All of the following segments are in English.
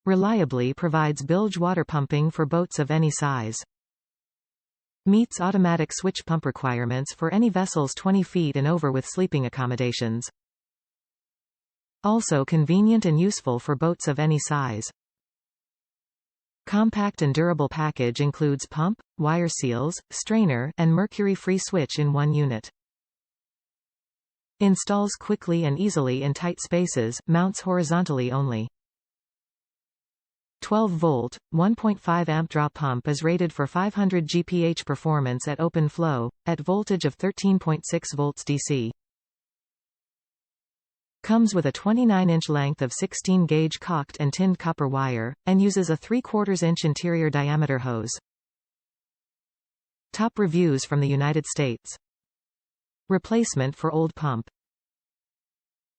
Reliably provides bilge water pumping for boats of any size. Meets automatic switch pump requirements for any vessels 20 feet and over with sleeping accommodations. Also convenient and useful for boats of any size. Compact and durable package includes pump, wire seals, strainer, and mercury-free switch in one unit. Installs quickly and easily in tight spaces, mounts horizontally only. 12-volt, 1.5 amp draw pump is rated for 500 GPH performance at open flow, at voltage of 13.6 volts DC. Comes with a 29-inch length of 16-gauge caulked and tinned copper wire, and uses a 3/4-inch interior diameter hose. Top reviews from the United States. Replacement for old pump.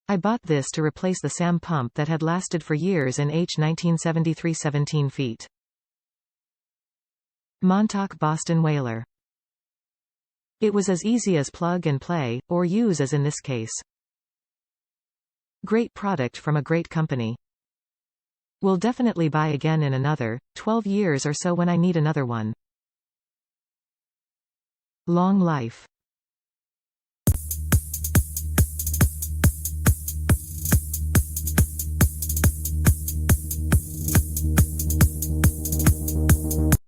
I bought this to replace the SAM pump that had lasted for years in H 1973 17 feet. Montauk Boston Whaler. It was as easy as plug and play, or use as in this case. Great product from a great company. Will definitely buy again in another 12 years or so when I need another one. Long life.